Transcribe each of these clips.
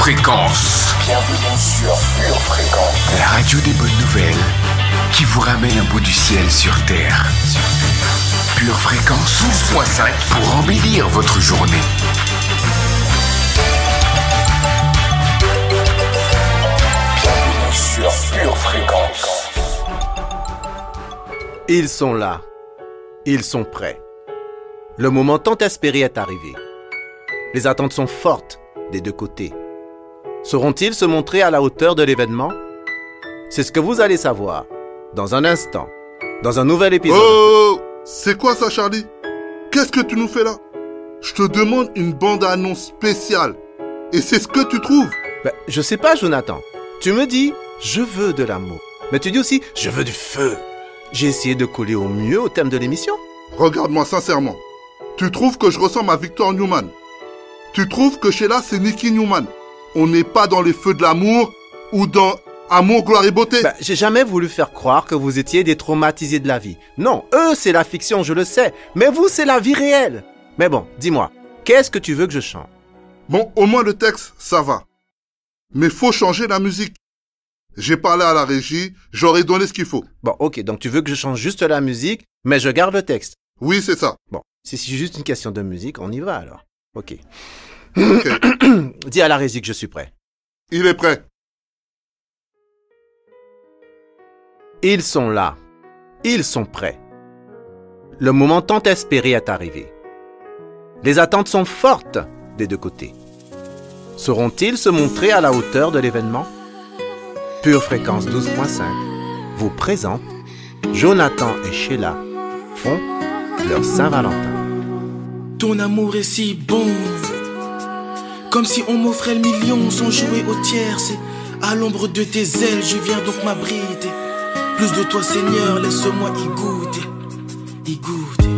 Fréquence. Bienvenue sur Pure Fréquence. La radio des bonnes nouvelles qui vous ramène un bout du ciel sur Terre. Pure Fréquence 12.5 pour embellir votre journée. Bienvenue sur Pure Fréquence. Ils sont là. Ils sont prêts. Le moment tant espéré est arrivé. Les attentes sont fortes des deux côtés. Sauront-ils se montrer à la hauteur de l'événement? C'est ce que vous allez savoir dans un instant, dans un nouvel épisode. Oh, c'est quoi ça, Charlie? Qu'est-ce que tu nous fais là? Je te demande une bande-annonce spéciale. Et c'est ce que tu trouves? Je sais pas, Jonathan. Tu me dis, je veux de l'amour. Mais tu dis aussi, je veux du feu. J'ai essayé de coller au mieux au thème de l'émission. Regarde-moi sincèrement. Tu trouves que je ressemble à Victor Newman? Tu trouves que Sheila, c'est Nicky Newman? On n'est pas dans les feux de l'amour ou dans Amour, gloire et beauté. J'ai jamais voulu faire croire que vous étiez des traumatisés de la vie. Non, eux, c'est la fiction, je le sais. Mais vous, c'est la vie réelle. Mais bon, dis-moi, qu'est-ce que tu veux que je chante? Bon, au moins le texte, ça va. Mais faut changer la musique. J'ai parlé à la régie, j'aurais donné ce qu'il faut. Bon, ok, donc tu veux que je change juste la musique, mais je garde le texte. Oui, c'est ça. Bon, si c'est juste une question de musique, on y va alors. Ok. Ok. Dis à la régie que je suis prêt. Il est prêt. Ils sont là. Ils sont prêts. Le moment tant espéré est arrivé. Les attentes sont fortes des deux côtés. Sauront-ils se montrer à la hauteur de l'événement? Pure Fréquence 12.5 vous présente Jonathan et Sheila font leur Saint-Valentin. Ton amour est si bon, comme si on m'offrait le million sans jouer au tierce. À l'ombre de tes ailes, je viens donc m'abriter. Plus de toi, Seigneur, laisse-moi y goûter, y goûter.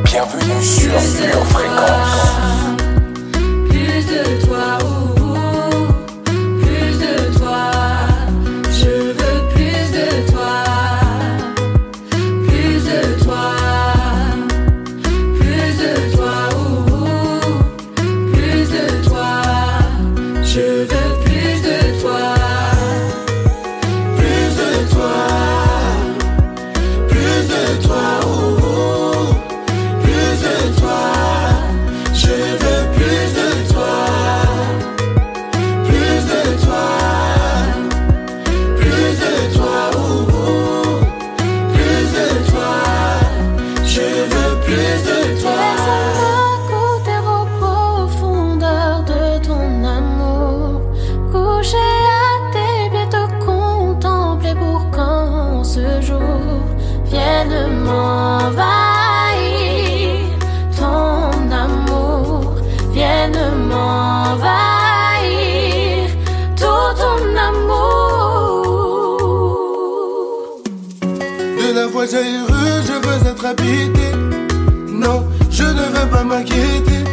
Bienvenue sur Pure Fréquence. Plus de toi, plus de toi. Je veux plus de toi, plus de toi, plus de toi, plus de toi. Je veux plus de toi, Plus de toi, plus de toi, plus de toi. Je veux plus de toi, plus de toi, plus de toi, plus de toi. Je veux plus de toi. laisse-moi goûter aux profondeurs de ton amour, coucher à tes pieds, te contempler pour quand ce jour vienne m'envahir. Ton amour vienne m'envahir, tout ton amour. De la voix jaillireuse, je veux être habité. Non, je ne veux pas m'inquiéter.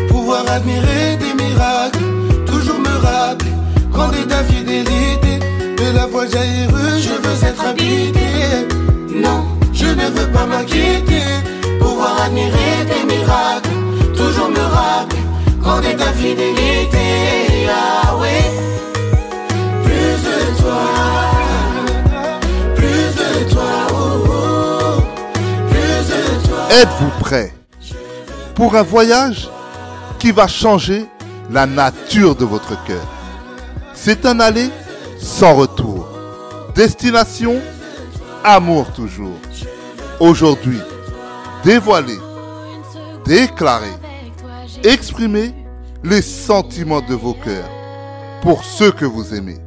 Pouvoir admirer des miracles, toujours me rappeler quand est ta fidélité. De la voix jaillireuse, je veux être habité. Non, je ne veux pas m'inquiéter. Pouvoir admirer des miracles, toujours me rappeler quand est ta fidélité. Yahweh, plus de toi. Plus de toi, plus de toi. Êtes-vous prêts pour un voyage qui va changer la nature de votre cœur? C'est un aller sans retour. Destination, amour toujours. Aujourd'hui, dévoilez, déclarez, exprimez les sentiments de vos cœurs pour ceux que vous aimez.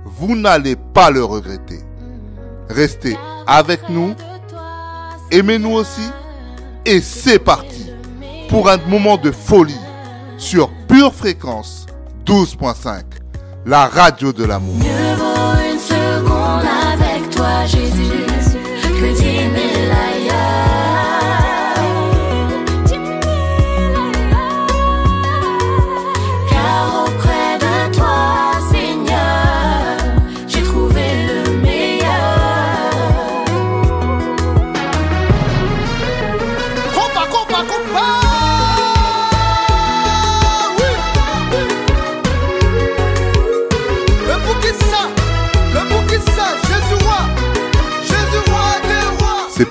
Vous n'allez pas le regretter. Restez avec nous, aimez-nous aussi, et c'est parti pour un moment de folie sur Pure Fréquence 12.5, la radio de l'amour. Mieux vaut une seconde avec toi, Jésus, que 10 000 ailleurs. Car auprès de toi, Seigneur, j'ai trouvé le meilleur. Compa, compa, compa. Oui.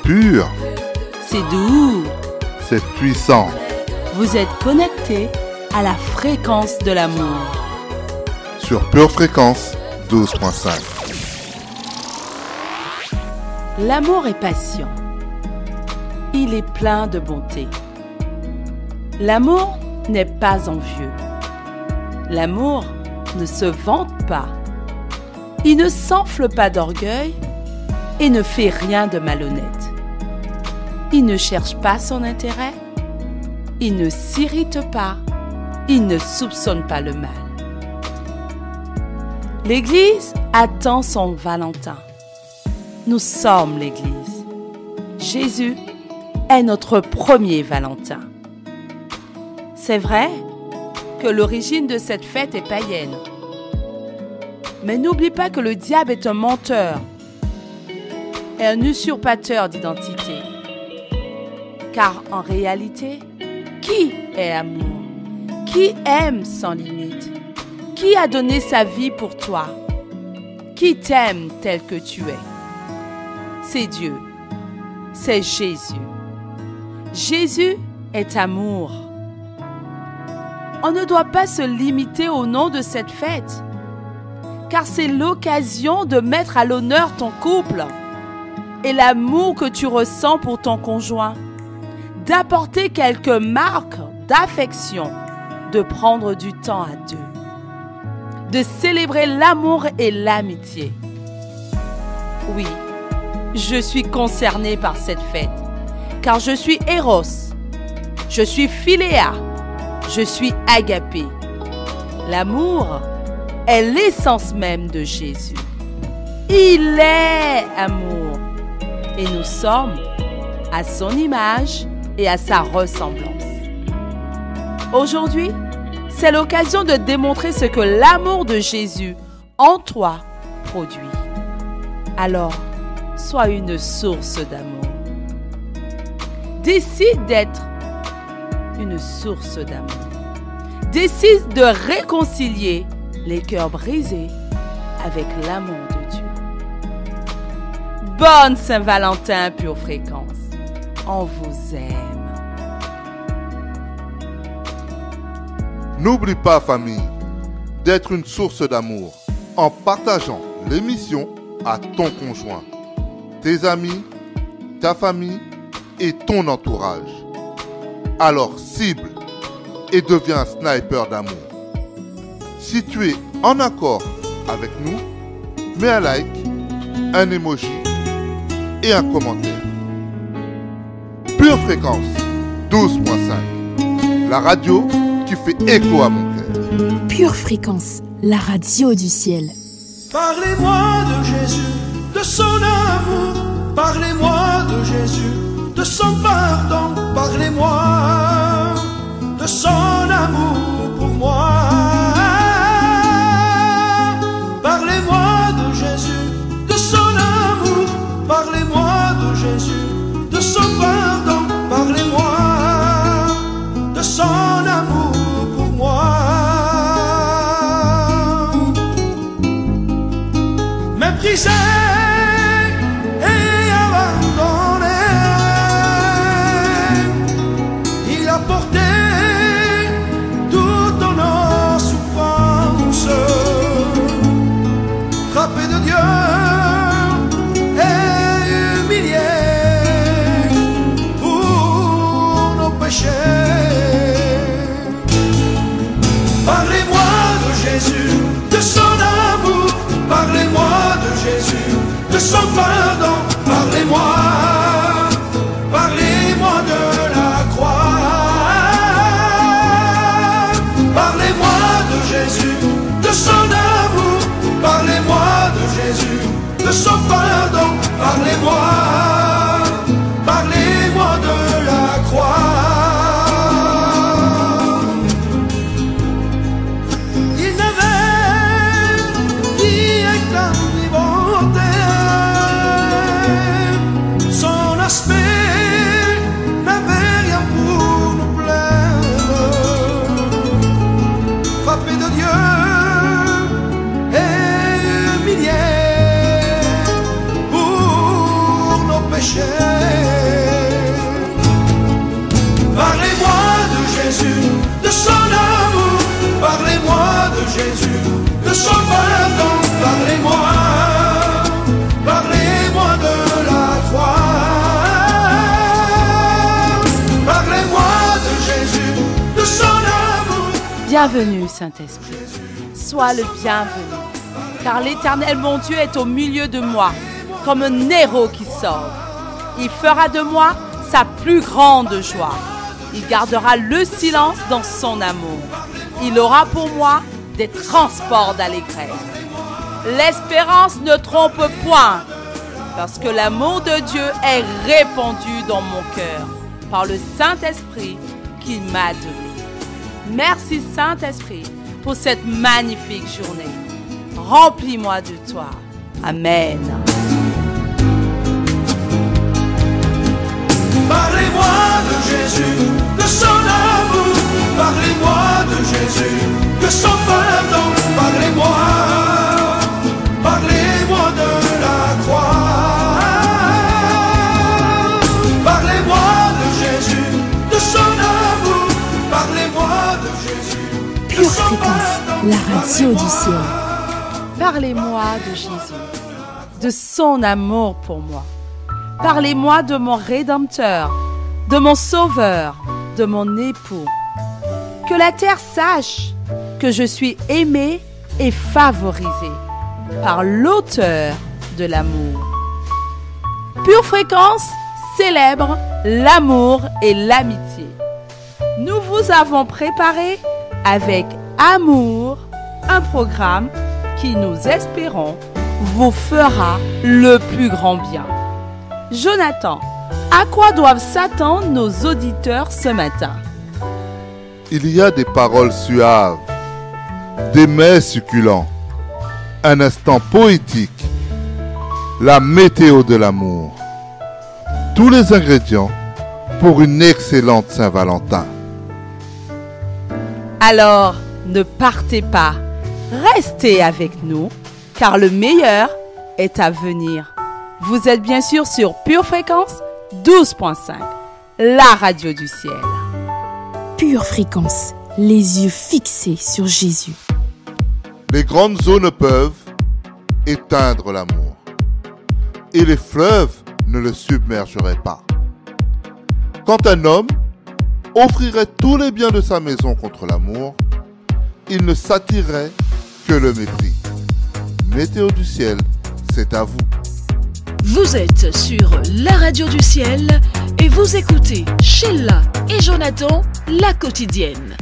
pur, c'est doux. c'est puissant. Vous êtes connecté à la fréquence de l'amour. Sur Pure Fréquence 12.5. L'amour est patient. Il est plein de bonté. L'amour n'est pas envieux. L'amour ne se vante pas. Il ne s'enfle pas d'orgueil et ne fait rien de malhonnête. Il ne cherche pas son intérêt. Il ne s'irrite pas. Il ne soupçonne pas le mal. L'Église attend son Valentin. Nous sommes l'Église. Jésus est notre premier Valentin. C'est vrai que l'origine de cette fête est païenne. Mais n'oublie pas que le diable est un menteur et un usurpateur d'identité. Car en réalité, qui est amour? Qui aime sans limite? Qui a donné sa vie pour toi? Qui t'aime tel que tu es? C'est Dieu. C'est Jésus. Jésus est amour. On ne doit pas se limiter au nom de cette fête, car c'est l'occasion de mettre à l'honneur ton couple et l'amour que tu ressens pour ton conjoint, d'apporter quelques marques d'affection, de prendre du temps à deux, de célébrer l'amour et l'amitié. Oui, je suis concernée par cette fête, car je suis Eros, je suis Philéa, je suis Agapé. L'amour est l'essence même de Jésus. Il est amour et nous sommes à son image et à sa ressemblance. Aujourd'hui, c'est l'occasion de démontrer ce que l'amour de Jésus en toi produit. Alors, sois une source d'amour. Décide d'être une source d'amour. Décide de réconcilier les cœurs brisés avec l'amour de Dieu. Bonne Saint-Valentin, Pure Fréquence. On vous aime. N'oublie pas, famille, d'être une source d'amour en partageant l'émission à ton conjoint, tes amis, ta famille et ton entourage. Alors cible et deviens un sniper d'amour. Si tu es en accord avec nous, mets un like, un emoji et un commentaire. Pure Fréquence 12.5, la radio qui fait écho à mon cœur. Pure Fréquence, la radio du ciel. Parlez-moi de Jésus, de son amour. Parlez-moi de Jésus, de son pardon. Parlez-moi de son amour pour moi. Parlez-moi de Jésus, de son amour. Parlez-moi de Jésus, de son pardon. Parlez-moi de son amour pour moi. Méprisé et abandonné, il a porté toutes nos souffrances, frappé de Dieu et humilié pour nos péchés. Parlez-moi de Jésus, de son amour. Parlez-moi de Jésus, de son pardon. Parlez-moi, parlez-moi de la croix. Parlez-moi de Jésus, de son amour. Parlez-moi de Jésus, de son pardon. Parlez-moi, parlez-moi de la croix. Il n'avait ni éclat ni bonté, son aspect n'avait rien pour nous plaire. Frappé de Dieu et humilié pour Bienvenue, Saint-Esprit. Sois le bienvenu, car l'Éternel, mon Dieu, est au milieu de moi, comme un héros qui sauve. Il fera de moi sa plus grande joie. Il gardera le silence dans son amour. Il aura pour moi des transports d'allégresse. L'espérance ne trompe point, parce que l'amour de Dieu est répandu dans mon cœur par le Saint-Esprit qu'il m'a donné. Merci Saint-Esprit pour cette magnifique journée. Remplis-moi de toi. Amen. Parlez-moi de Jésus, de son amour. Parlez-moi de Jésus, de son pardon. Parlez-moi, parlez-moi de la croix. Parlez-moi de Jésus, de son amour. Parlez-moi de Jésus. Pure Fréquence, la radio du ciel. Parlez-moi de Jésus, de son amour pour moi. Parlez-moi de mon Rédempteur, de mon Sauveur, de mon époux. Que la terre sache que je suis aimé et favorisé par l'auteur de l'amour. Pure Fréquence célèbre l'amour et l'amitié. Nous vous avons préparé avec amour un programme qui, nous espérons, vous fera le plus grand bien. Jonathan, à quoi doivent s'attendre nos auditeurs ce matin? Il y a des paroles suaves, des mets succulents, un instant poétique, la météo de l'amour. Tous les ingrédients pour une excellente Saint-Valentin. Alors, ne partez pas, restez avec nous, car le meilleur est à venir. Vous êtes bien sûr sur Pure Fréquence 12.5, la radio du ciel. Pure Fréquence, les yeux fixés sur Jésus. Les grandes eaux ne peuvent éteindre l'amour, et les fleuves ne le submergeraient pas. Quand un homme offrirait tous les biens de sa maison contre l'amour, il ne s'attirerait que le mépris. Météo du ciel, c'est à vous. Vous êtes sur la radio du ciel et vous écoutez Sheila et Jonathan, la quotidienne.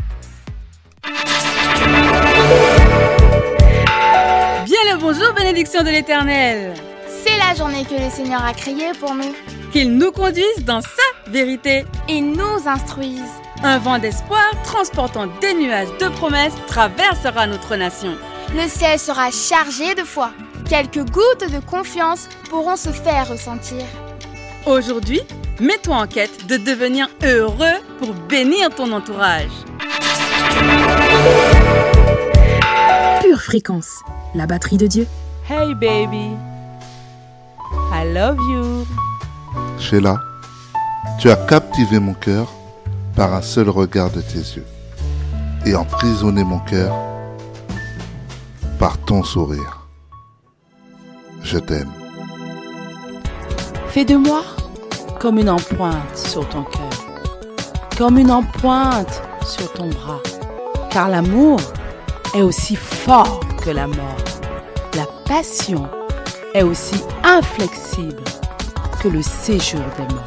Bien le bonjour, bénédiction de l'Éternel. C'est la journée que le Seigneur a créée pour nous. Qu'il nous conduise dans sa vérité et nous instruise. Un vent d'espoir transportant des nuages de promesses traversera notre nation. Le ciel sera chargé de foi. Quelques gouttes de confiance pourront se faire ressentir. Aujourd'hui, mets-toi en quête de devenir heureux pour bénir ton entourage. Pure Fréquence, la batterie de Dieu. Hey baby, I love you. Sheila, tu as captivé mon cœur par un seul regard de tes yeux et emprisonné mon cœur par ton sourire. Je t'aime. Fais de moi comme une empreinte sur ton cœur, comme une empreinte sur ton bras, car l'amour est aussi fort que la mort. La passion est aussi inflexible que le séjour des morts.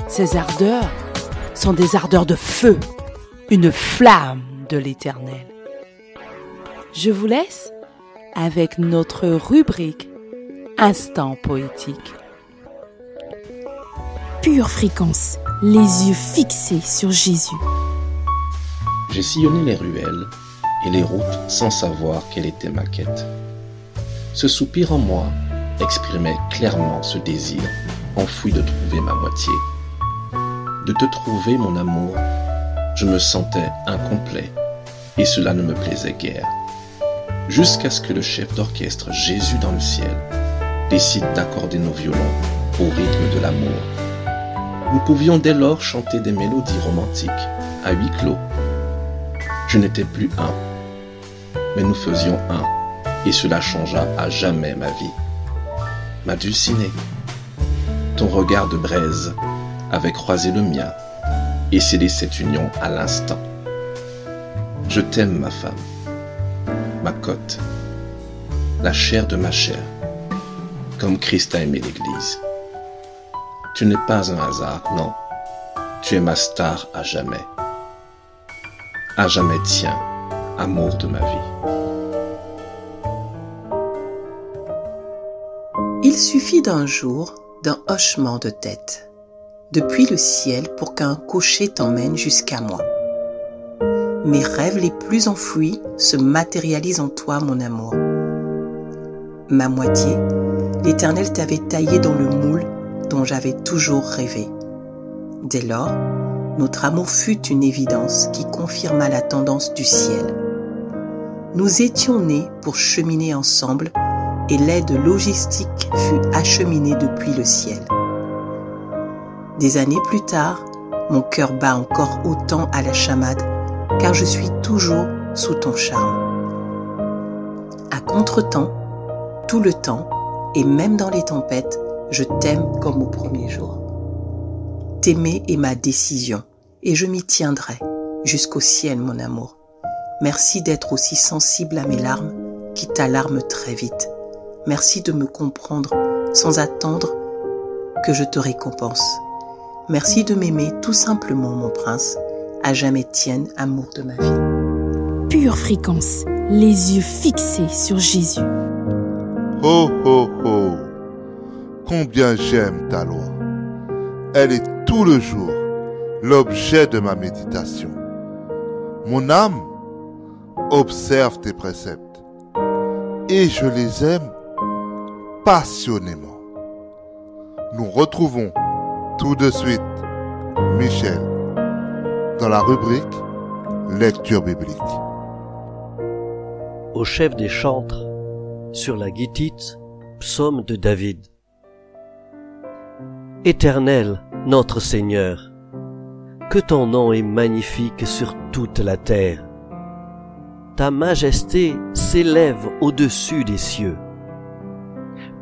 Ces ardeurs sont des ardeurs de feu, une flamme de l'Éternel. Je vous laisse avec notre rubrique Instant poétique. Pure Fréquence, les yeux fixés sur Jésus. J'ai sillonné les ruelles et les routes sans savoir quelle était ma quête. Ce soupir en moi exprimait clairement ce désir enfoui de trouver ma moitié. De te trouver, mon amour, je me sentais incomplet et cela ne me plaisait guère. Jusqu'à ce que le chef d'orchestre Jésus dans le ciel décide d'accorder nos violons au rythme de l'amour. Nous pouvions dès lors chanter des mélodies romantiques à huis clos. Je n'étais plus un, mais nous faisions un, et cela changea à jamais ma vie. Ma dulcinée, ton regard de braise avait croisé le mien et scellé cette union à l'instant. Je t'aime, ma femme, ma côte, la chair de ma chair, comme Christ a aimé l'Église. Tu n'es pas un hasard, non. Tu es ma star à jamais. À jamais tien, amour de ma vie. Il suffit d'un jour, d'un hochement de tête, depuis le ciel pour qu'un cocher t'emmène jusqu'à moi. Mes rêves les plus enfouis se matérialisent en toi, mon amour. Ma moitié, l'Éternel t'avait taillé dans le moule dont j'avais toujours rêvé. Dès lors, notre amour fut une évidence qui confirma la tendance du ciel. Nous étions nés pour cheminer ensemble et l'aide logistique fut acheminée depuis le ciel. Des années plus tard, mon cœur bat encore autant à la chamade car je suis toujours sous ton charme. À contre-temps, tout le temps, et même dans les tempêtes, je t'aime comme au premier jour. T'aimer est ma décision, et je m'y tiendrai jusqu'au ciel, mon amour. Merci d'être aussi sensible à mes larmes, qui t'alarment très vite. Merci de me comprendre sans attendre que je te récompense. Merci de m'aimer tout simplement, mon prince. À jamais tienne, amour de ma vie. Pure fréquence, les yeux fixés sur Jésus. Oh oh oh, combien j'aime ta loi. Elle est tout le jour l'objet de ma méditation. Mon âme observe tes préceptes et je les aime passionnément. Nous retrouvons tout de suite Michel dans la rubrique Lecture biblique. Au chef des chantres, sur la guitite, psaume de David. Éternel, notre Seigneur, que ton nom est magnifique sur toute la terre. Ta majesté s'élève au-dessus des cieux.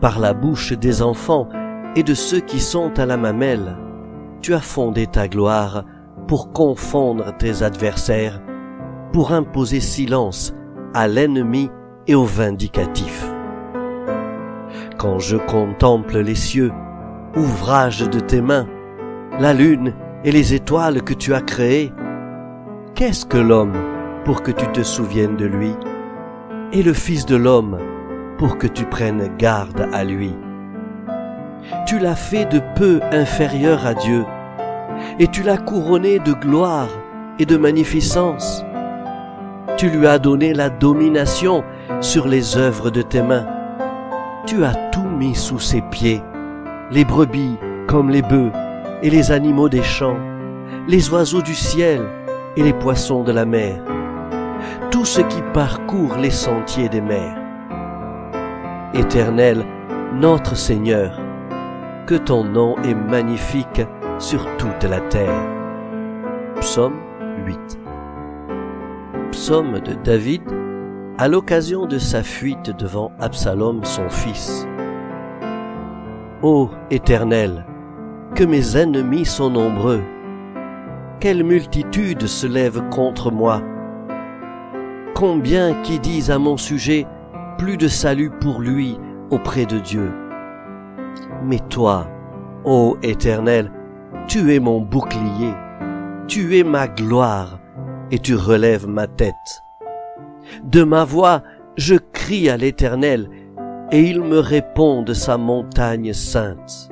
Par la bouche des enfants et de ceux qui sont à la mamelle, tu as fondé ta gloire pour confondre tes adversaires, pour imposer silence à l'ennemi et au vindicatif. Quand je contemple les cieux, ouvrage de tes mains, la lune et les étoiles que tu as créées, qu'est-ce que l'homme pour que tu te souviennes de lui, et le Fils de l'homme pour que tu prennes garde à lui? Tu l'as fait de peu inférieur à Dieu, et tu l'as couronné de gloire et de magnificence. Tu lui as donné la domination sur les œuvres de tes mains. Tu as tout mis sous ses pieds, les brebis comme les bœufs et les animaux des champs, les oiseaux du ciel et les poissons de la mer, tout ce qui parcourt les sentiers des mers. Éternel, notre Seigneur, que ton nom est magnifique sur toute la terre. Psaume 8. Psaume de David à l'occasion de sa fuite devant Absalom son fils. Ô Éternel, que mes ennemis sont nombreux, quelle multitude se lève contre moi. Combien qui disent à mon sujet, plus de salut pour lui auprès de Dieu. Mais toi, ô Éternel, tu es mon bouclier, tu es ma gloire, et tu relèves ma tête. De ma voix, je crie à l'Éternel, et il me répond de sa montagne sainte.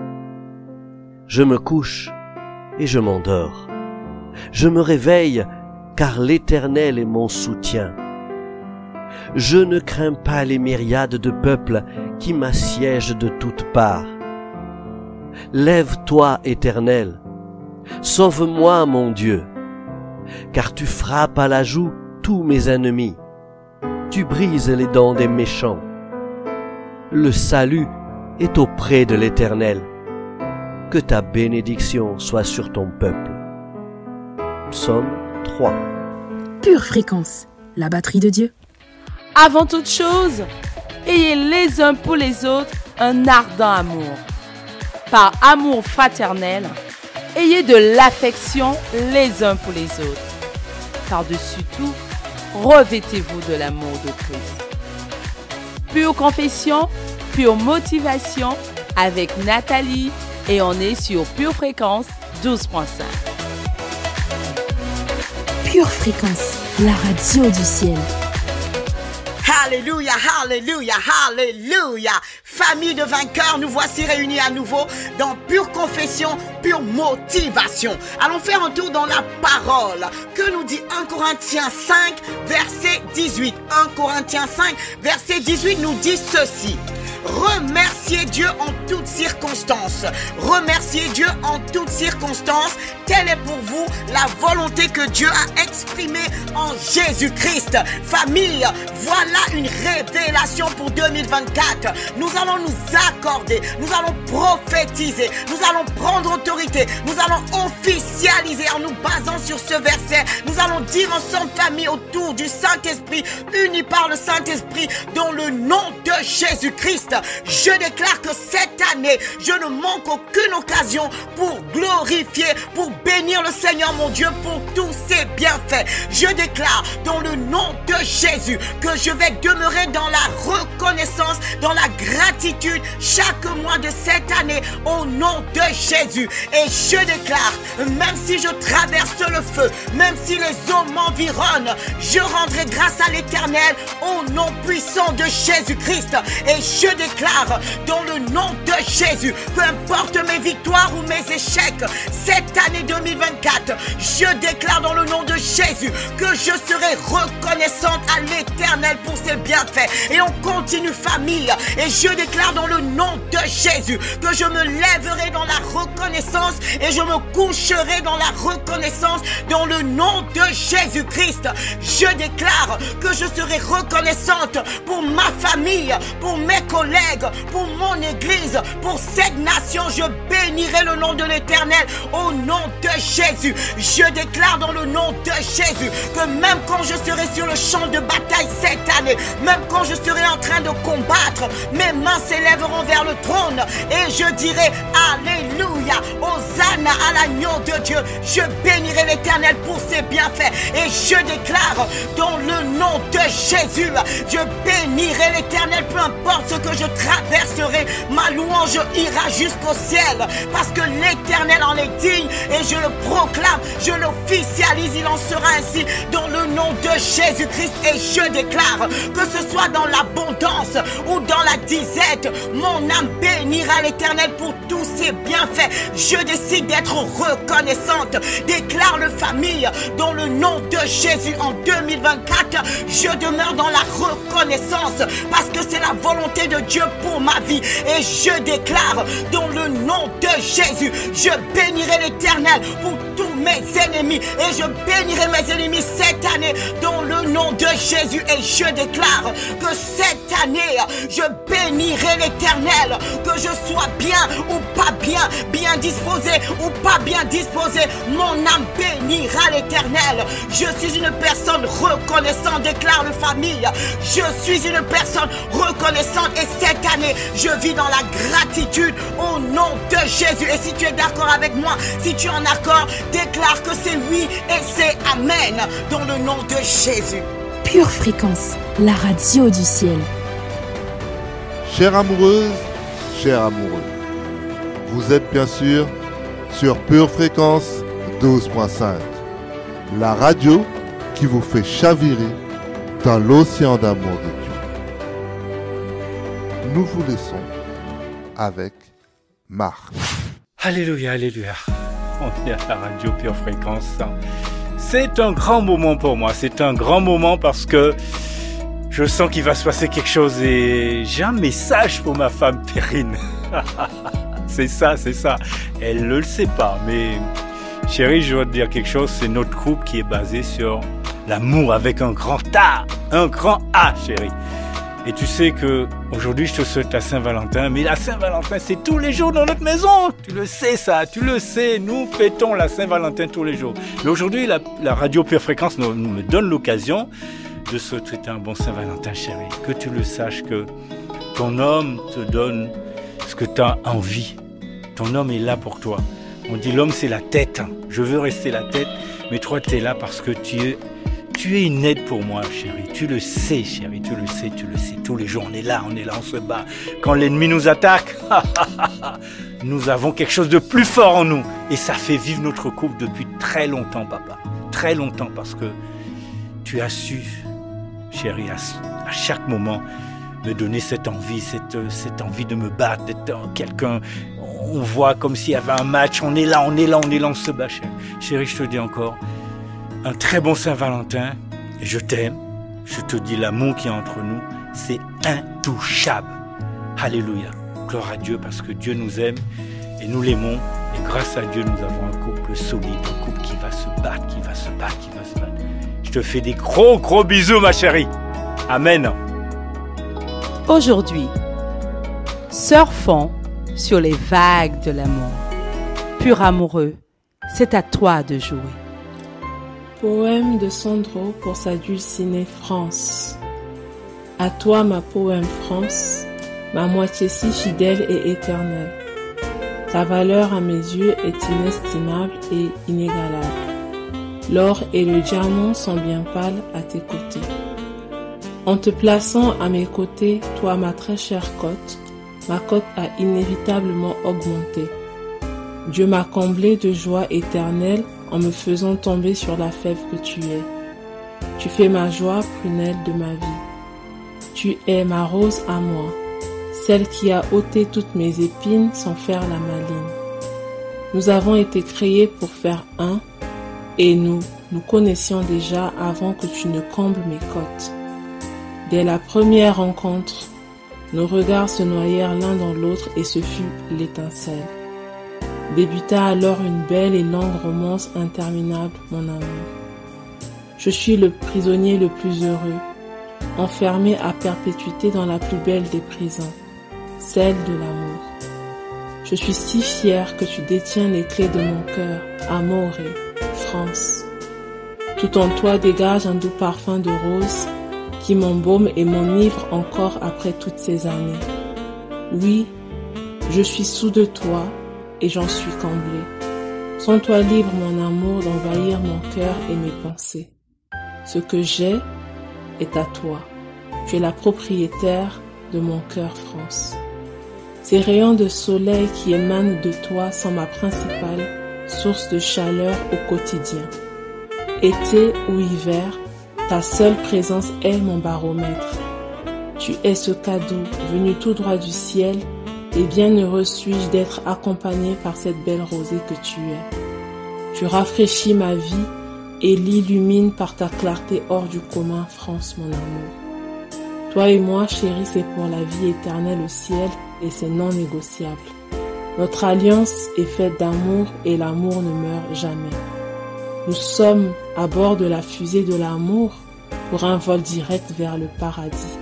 Je me couche et je m'endors. Je me réveille, car l'Éternel est mon soutien. Je ne crains pas les myriades de peuples qui m'assiègent de toutes parts. Lève-toi, Éternel, sauve-moi, mon Dieu, car tu frappes à la joue tous mes ennemis. Tu brises les dents des méchants. Le salut est auprès de l'Éternel. Que ta bénédiction soit sur ton peuple. Psaume 3. Pure fréquence, la batterie de Dieu. Avant toute chose, ayez les uns pour les autres un ardent amour. Par amour fraternel, ayez de l'affection les uns pour les autres. Par-dessus tout, revêtez-vous de l'amour de Christ. Pure confession, pure motivation avec Nathalie et on est sur Pure Fréquence 12.5. Pure Fréquence, la radio du ciel. Alléluia, alléluia, alléluia. Famille de vainqueurs, nous voici réunis à nouveau dans Pure Confession, Pure Motivation. Allons faire un tour dans la parole. Que nous dit 1 Corinthiens 5, verset 18. 1 Corinthiens 5, verset 18 nous dit ceci. Remerciez Dieu en toutes circonstances. Remerciez Dieu en toutes circonstances. Telle est pour vous la volonté que Dieu a exprimée en Jésus-Christ. Famille, voilà une révélation pour 2024. Nous allons nous accorder, nous allons prophétiser, nous allons prendre autorité, nous allons officialiser en nous basant sur ce verset. Nous allons dire ensemble, famille, autour du Saint-Esprit, unis par le Saint-Esprit, dans le nom de Jésus-Christ. Je déclare que cette année, je ne manque aucune occasion pour glorifier, pour bénir le Seigneur mon Dieu pour tous ses bienfaits. Je déclare dans le nom de Jésus que je vais demeurer dans la reconnaissance, dans la gratitude chaque mois de cette année au nom de Jésus. Et je déclare, même si je traverse le feu, même si les eaux m'environnent, je rendrai grâce à l'Éternel au nom puissant de Jésus-Christ. Et je déclare dans le nom de Jésus, peu importe mes victoires ou mes échecs, cette année 2024, je déclare dans le nom de Jésus que je serai reconnaissante à l'Éternel pour ses bienfaits. Et on continue, famille, et je déclare dans le nom de Jésus que je me lèverai dans la reconnaissance et je me coucherai dans la reconnaissance dans le nom de Jésus-Christ. Je déclare que je serai reconnaissante pour ma famille, pour mes collègues, pour mon église, pour cette nation. Je bénirai le nom de l'Éternel au nom de Jésus. Je déclare dans le nom de Jésus que même quand je serai sur le champ de bataille cette année, même quand je serai en train de combattre, mes mains s'élèveront vers le trône et je dirai Alléluia, Hosanna à l'agneau de Dieu. Je bénirai l'Éternel pour ses bienfaits et je déclare dans le nom de Jésus, je bénirai l'Éternel peu importe ce que je traverserai, ma louange ira jusqu'au ciel parce que l'Éternel en est digne et je le proclame, je l'officialise, il en sera ainsi dans le nom de Jésus-Christ. Et je déclare que ce soit dans l'abondance ou dans la disette, mon âme bénira l'Éternel pour tous ses bienfaits. Je décide d'être reconnaissante. Déclare le famille dans le nom de Jésus en 2024. Je demeure dans la reconnaissance parce que c'est la volonté de Dieu pour ma vie. Et je déclare dans le nom de Jésus, je bénirai l'Éternel pour tous mes ennemis et je bénirai mes ennemis cette année dans le nom de Jésus. Et je déclare que cette année, je bénirai l'Éternel, que je sois bien ou pas bien, bien disposé ou pas bien disposé, mon âme bénira l'Éternel. Je suis une personne reconnaissante, déclare le famille. Je suis une personne reconnaissante et cette année, je vis dans la gratitude au nom de Jésus. Et si tu es d'accord avec moi, si tu es en accord, déclare que c'est oui et c'est amen dans le nom de Jésus. Pure Fréquence, la radio du ciel. Chère amoureuse, chers amoureux, vous êtes bien sûr sur Pure Fréquence 12.5, la radio qui vous fait chavirer dans l'océan d'amour de Dieu. Nous vous laissons avec Marc. Alléluia, alléluia. On est à la radio Pure Fréquence. C'est un grand moment pour moi. C'est un grand moment parce que je sens qu'il va se passer quelque chose et j'ai un message pour ma femme Perrine. C'est ça. Elle ne le sait pas, mais chérie, je dois te dire quelque chose. C'est notre groupe qui est basé sur l'amour avec un grand A. Un grand A, chérie. Et tu sais que aujourd'hui je te souhaite la Saint-Valentin, mais la Saint-Valentin c'est tous les jours dans notre maison. Tu le sais ça, tu le sais, nous fêtons la Saint-Valentin tous les jours. Mais aujourd'hui la radio Pure Fréquence me donne l'occasion de souhaiter un bon Saint-Valentin, chérie. Que tu le saches que ton homme te donne ce que tu as envie. Ton homme est là pour toi. On dit l'homme c'est la tête. Je veux rester la tête, mais toi tu es là parce que tu Tu es une aide pour moi, chérie. Tu le sais, chérie. Tu le sais. Tous les jours, on est là, on se bat. Quand l'ennemi nous attaque, nous avons quelque chose de plus fort en nous. Et ça fait vivre notre couple depuis très longtemps, papa. Très longtemps, parce que tu as su, chérie, à chaque moment, me donner cette envie de me battre, d'être quelqu'un. On voit comme s'il y avait un match. On est là, on se bat, chérie. Chérie, je te dis encore, un très bon Saint-Valentin. Et je t'aime. Je te dis, l'amour qui est entre nous, c'est intouchable. Alléluia. Gloire à Dieu, parce que Dieu nous aime et nous l'aimons. Et grâce à Dieu, nous avons un couple solide, un couple qui va se battre. Je te fais des gros bisous, ma chérie. Amen. Aujourd'hui, surfons sur les vagues de l'amour. Pur amoureux, c'est à toi de jouer. Poème de Sandro pour sa dulcinée France. À toi ma poème France, ma moitié si fidèle et éternelle. Ta valeur à mes yeux est inestimable et inégalable. L'or et le diamant sont bien pâles à tes côtés. En te plaçant à mes côtés, toi ma très chère ma cote a inévitablement augmenté. Dieu m'a comblé de joie éternelle en me faisant tomber sur la fève que tu es. Tu fais ma joie, prunelle de ma vie. Tu es ma rose à moi, celle qui a ôté toutes mes épines sans faire la maline. Nous avons été créés pour faire un, et nous connaissions déjà avant que tu ne combles mes côtes. Dès la première rencontre, nos regards se noyèrent l'un dans l'autre et ce fut l'étincelle. Débuta alors une belle et longue romance interminable, mon amour. Je suis le prisonnier le plus heureux, enfermé à perpétuité dans la plus belle des prisons, celle de l'amour. Je suis si fière que tu détiens les clés de mon cœur, Amore, France. Tout en toi dégage un doux parfum de rose qui m'embaume et m'enivre encore après toutes ces années. Oui, je suis sous de toi et j'en suis comblé. Sens-toi libre, mon amour, d'envahir mon cœur et mes pensées. Ce que j'ai est à toi. Tu es la propriétaire de mon cœur, France. Ces rayons de soleil qui émanent de toi sont ma principale source de chaleur au quotidien. Été ou hiver, ta seule présence est mon baromètre. Tu es ce cadeau venu tout droit du ciel et bien heureux suis-je d'être accompagné par cette belle rosée que tu es. Tu rafraîchis ma vie et l'illumines par ta clarté hors du commun, France, mon amour. Toi et moi, chérie, c'est pour la vie éternelle au ciel et c'est non négociable. Notre alliance est faite d'amour et l'amour ne meurt jamais. Nous sommes à bord de la fusée de l'amour pour un vol direct vers le paradis.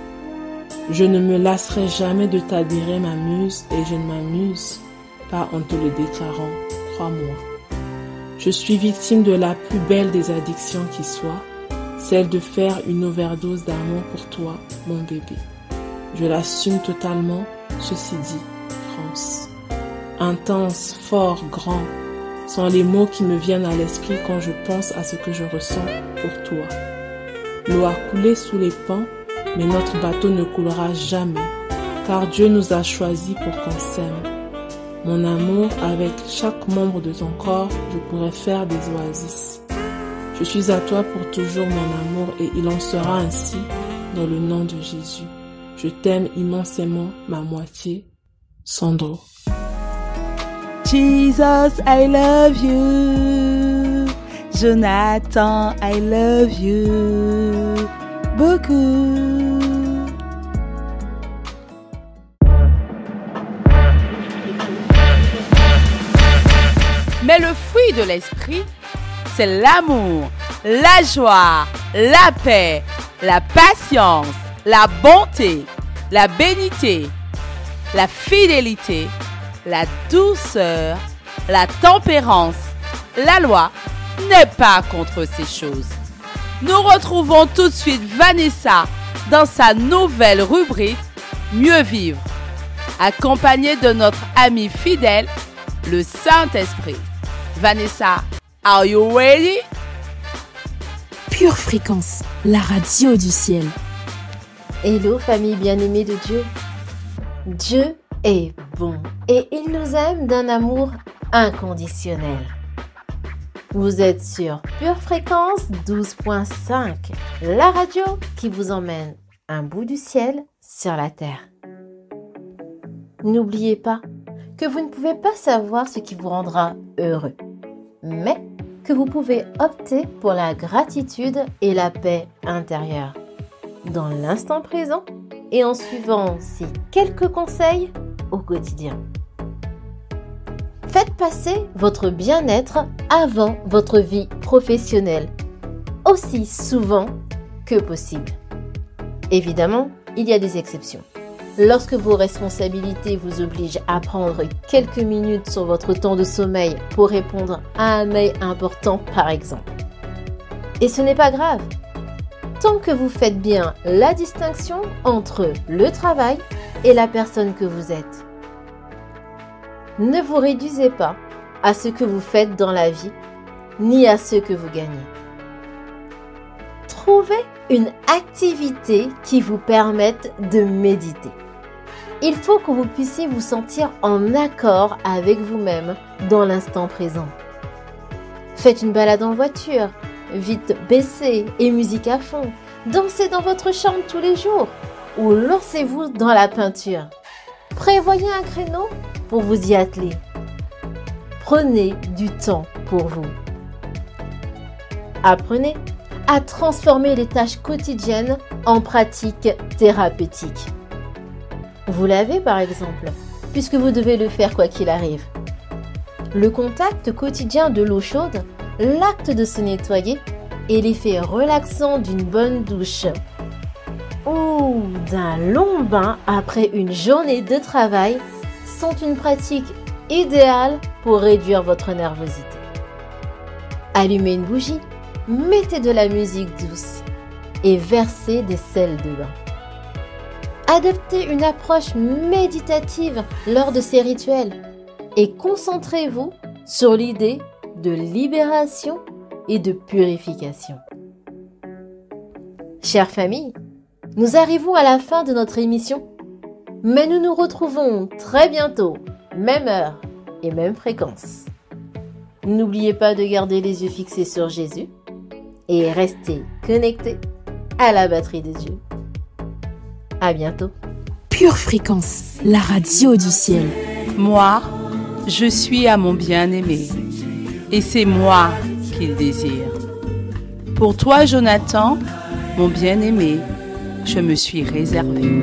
Je ne me lasserai jamais de t'admirer, ma muse, et je ne m'amuse pas en te le déclarant, crois-moi. Je suis victime de la plus belle des addictions qui soit, celle de faire une overdose d'amour pour toi, mon bébé. Je l'assume totalement, ceci dit, France. Intense, fort, grand, sont les mots qui me viennent à l'esprit quand je pense à ce que je ressens pour toi. L'eau a coulé sous les pans, mais notre bateau ne coulera jamais, car Dieu nous a choisis pour qu'on s'aime. Mon amour, avec chaque membre de ton corps, je pourrais faire des oasis. Je suis à toi pour toujours, mon amour, et il en sera ainsi dans le nom de Jésus. Je t'aime immensément, ma moitié, Sandro. Jesus, I love you. Jonathan, I love you. Beaucoup. Mais le fruit de l'esprit, c'est l'amour, la joie, la paix, la patience, la bonté, la bénité, la fidélité, la douceur, la tempérance. La loi n'est pas contre ces choses. Nous retrouvons tout de suite Vanessa dans sa nouvelle rubrique Mieux vivre, accompagnée de notre ami fidèle, le Saint-Esprit. Vanessa, are you ready? Pure Fréquence, la radio du ciel. Hello famille bien-aimée de Dieu. Dieu est bon et il nous aime d'un amour inconditionnel. Vous êtes sur Pure Fréquence 12.5, la radio qui vous emmène un bout du ciel sur la terre. N'oubliez pas que vous ne pouvez pas savoir ce qui vous rendra heureux, mais que vous pouvez opter pour la gratitude et la paix intérieure, dans l'instant présent et en suivant ces quelques conseils au quotidien. Faites passer votre bien-être avant votre vie professionnelle, aussi souvent que possible. Évidemment, il y a des exceptions. Lorsque vos responsabilités vous obligent à prendre quelques minutes sur votre temps de sommeil pour répondre à un mail important par exemple. Et ce n'est pas grave, tant que vous faites bien la distinction entre le travail et la personne que vous êtes. Ne vous réduisez pas à ce que vous faites dans la vie, ni à ce que vous gagnez. Trouvez une activité qui vous permette de méditer. Il faut que vous puissiez vous sentir en accord avec vous-même dans l'instant présent. Faites une balade en voiture, vite baissée et musique à fond. Dansez dans votre chambre tous les jours ou lancez-vous dans la peinture. Prévoyez un créneau pour vous y atteler. Prenez du temps pour vous. Apprenez à transformer les tâches quotidiennes en pratiques thérapeutiques. Vous lavez par exemple, puisque vous devez le faire quoi qu'il arrive. Le contact quotidien de l'eau chaude, l'acte de se nettoyer et l'effet relaxant d'une bonne douche ou d'un long bain après une journée de travail sont une pratique idéale pour réduire votre nervosité. Allumez une bougie, mettez de la musique douce et versez des sels de bain. Adoptez une approche méditative lors de ces rituels et concentrez-vous sur l'idée de libération et de purification. Chère famille, nous arrivons à la fin de notre émission, mais nous nous retrouvons très bientôt, même heure et même fréquence. N'oubliez pas de garder les yeux fixés sur Jésus et restez connectés à la batterie des yeux. À bientôt. Pure Fréquence, la radio du ciel. Moi, je suis à mon bien-aimé et c'est moi qu'il désire. Pour toi, Jonathan, mon bien-aimé, je me suis réservé.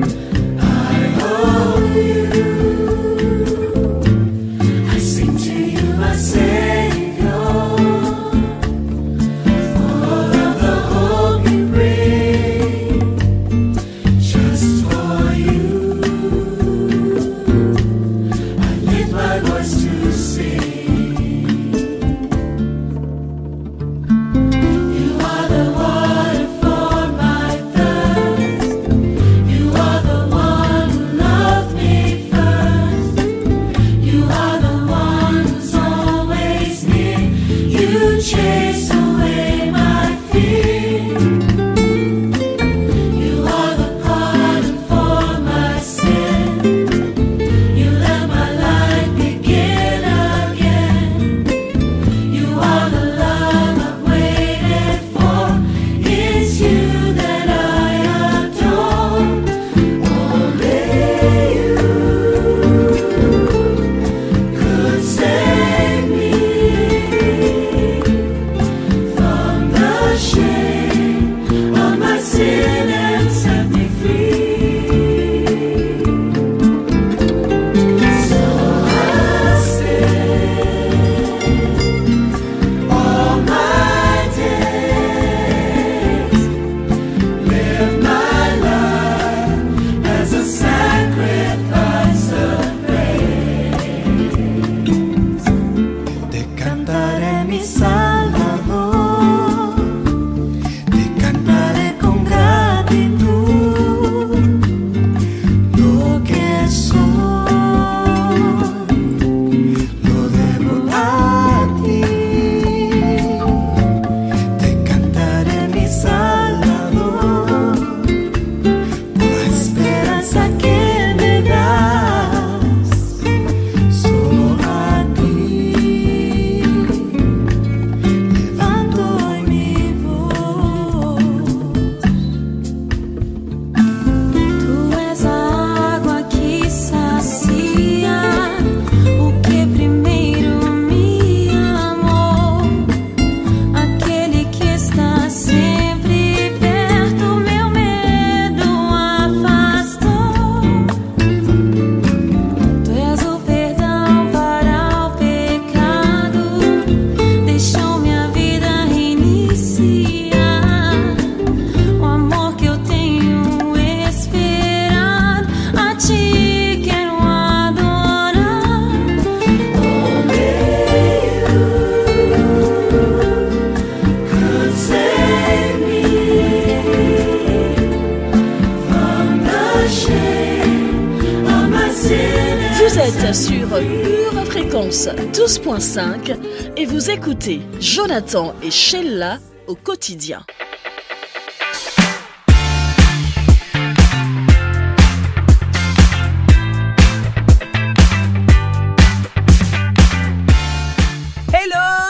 Te cantaré con gratitud. Vous êtes sur Pure Fréquence 12.5 et vous écoutez Jonathan et Sheila au quotidien.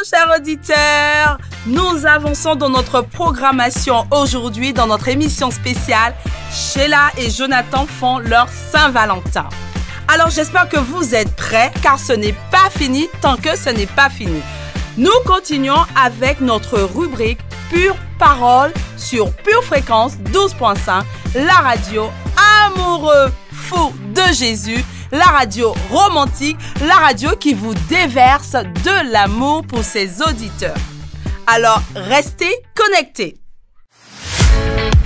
Chers auditeurs, nous avançons dans notre programmation aujourd'hui, dans notre émission spéciale. Sheila et Jonathan font leur Saint-Valentin. Alors j'espère que vous êtes prêts, car ce n'est pas fini tant que ce n'est pas fini. Nous continuons avec notre rubrique Pure Parole sur Pure Fréquence 12.5, la radio amoureux fou de Jésus. La radio romantique, la radio qui vous déverse de l'amour pour ses auditeurs. Alors, restez connectés.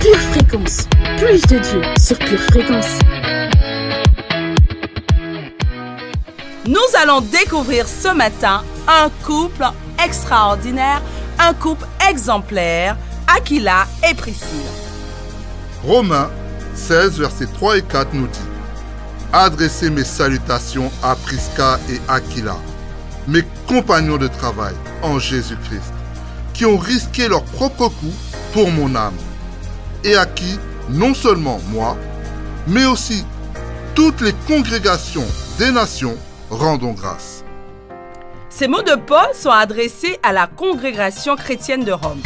Pure Fréquence, plus de Dieu sur Pure Fréquence. Nous allons découvrir ce matin un couple extraordinaire, un couple exemplaire, Aquila et Priscille. Romains 16, versets 3 et 4 nous dit: adressez mes salutations à Prisca et Aquila, mes compagnons de travail en Jésus-Christ, qui ont risqué leur propre coup pour mon âme, et à qui, non seulement moi, mais aussi toutes les congrégations des nations rendons grâce. Ces mots de Paul sont adressés à la congrégation chrétienne de Rome.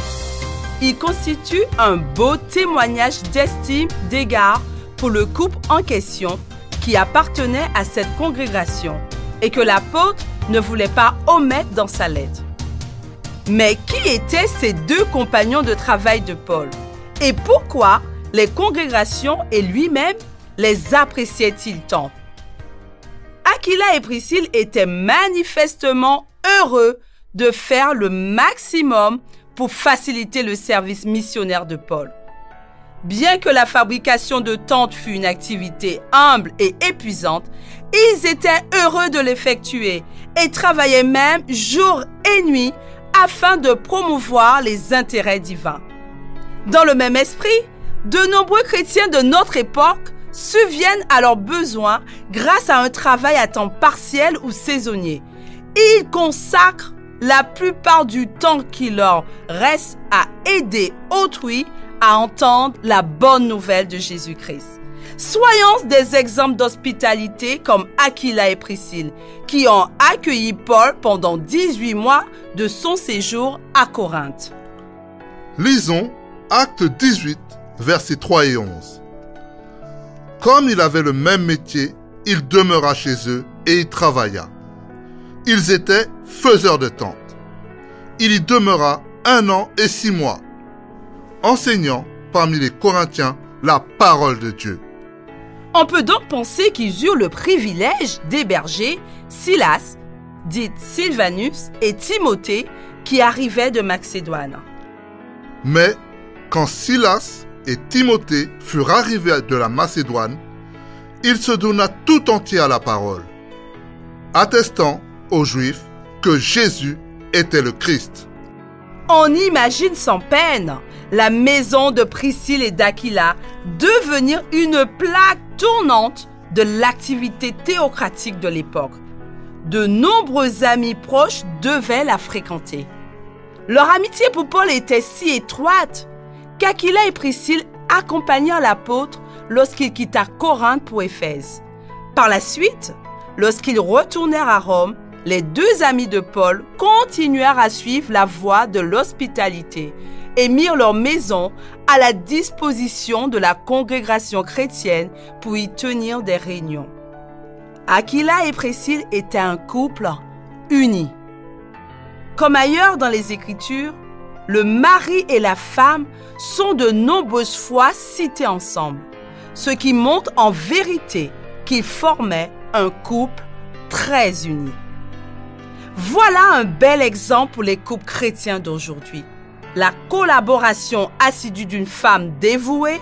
Ils constituent un beau témoignage d'estime, d'égard pour le couple en question, qui appartenait à cette congrégation et que l'apôtre ne voulait pas omettre dans sa lettre. Mais qui étaient ces deux compagnons de travail de Paul? Et pourquoi les congrégations et lui-même les appréciaient-ils tant? Aquila et Priscille étaient manifestement heureux de faire le maximum pour faciliter le service missionnaire de Paul. Bien que la fabrication de tentes fût une activité humble et épuisante, ils étaient heureux de l'effectuer et travaillaient même jour et nuit afin de promouvoir les intérêts divins. Dans le même esprit, de nombreux chrétiens de notre époque subviennent à leurs besoins grâce à un travail à temps partiel ou saisonnier. Ils consacrent la plupart du temps qui leur reste à aider autrui à entendre la bonne nouvelle de Jésus-Christ. Soyons des exemples d'hospitalité comme Aquila et Priscille, qui ont accueilli Paul pendant 18 mois de son séjour à Corinthe. Lisons Actes 18, versets 3 et 11. Comme il avait le même métier, il demeura chez eux et y travailla. Ils étaient faiseurs de tentes. Il y demeura 1 an et 6 mois, enseignant parmi les Corinthiens la parole de Dieu. On peut donc penser qu'ils eurent le privilège d'héberger Silas, dit Sylvanus, et Timothée, qui arrivaient de Macédoine. Mais quand Silas et Timothée furent arrivés de la Macédoine, il se donna tout entier à la parole, attestant aux Juifs que Jésus était le Christ. On imagine sans peine la maison de Priscille et d'Aquila devenir une plaque tournante de l'activité théocratique de l'époque. De nombreux amis proches devaient la fréquenter. Leur amitié pour Paul était si étroite qu'Aquila et Priscille accompagnèrent l'apôtre lorsqu'il quitta Corinthe pour Éphèse. Par la suite, lorsqu'ils retournèrent à Rome, les deux amis de Paul continuèrent à suivre la voie de l'hospitalité et mirent leur maison à la disposition de la congrégation chrétienne pour y tenir des réunions. Aquila et Priscille étaient un couple uni. Comme ailleurs dans les Écritures, le mari et la femme sont de nombreuses fois cités ensemble, ce qui montre en vérité qu'ils formaient un couple très uni. Voilà un bel exemple pour les couples chrétiens d'aujourd'hui. La collaboration assidue d'une femme dévouée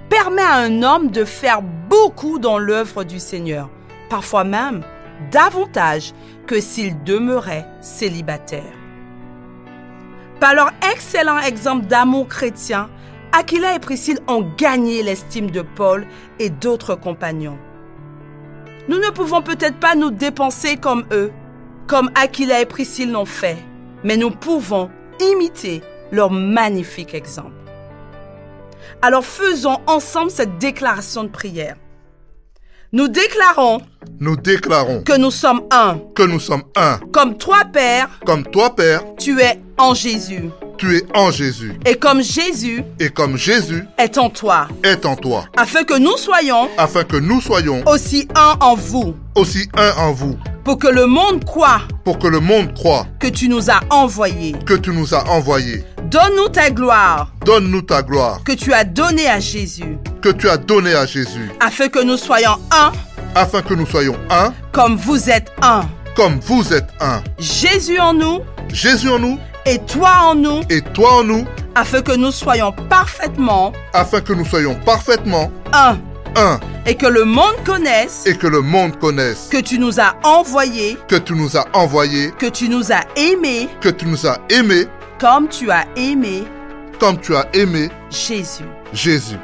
permet à un homme de faire beaucoup dans l'œuvre du Seigneur, parfois même davantage que s'il demeurait célibataire. Par leur excellent exemple d'amour chrétien, Aquila et Priscille ont gagné l'estime de Paul et d'autres compagnons. Nous ne pouvons peut-être pas nous dépenser comme eux, comme Aquila et Priscille l'ont fait, mais nous pouvons imiter leur magnifique exemple. Alors faisons ensemble cette déclaration de prière. Nous déclarons que nous sommes un. Comme toi, Père, tu es en Jésus. Et comme Jésus est en toi. Afin que nous soyons aussi un en vous. Pour que le monde croie que tu nous as envoyés. Donne-nous ta gloire. Que tu as donné à Jésus. Afin que nous soyons un. Comme vous êtes un. Jésus en nous. Et toi en nous. Afin que nous soyons parfaitement. Un. Et que le monde connaisse. Que tu nous as envoyés. Que tu nous as aimés. Comme tu as aimé Jésus.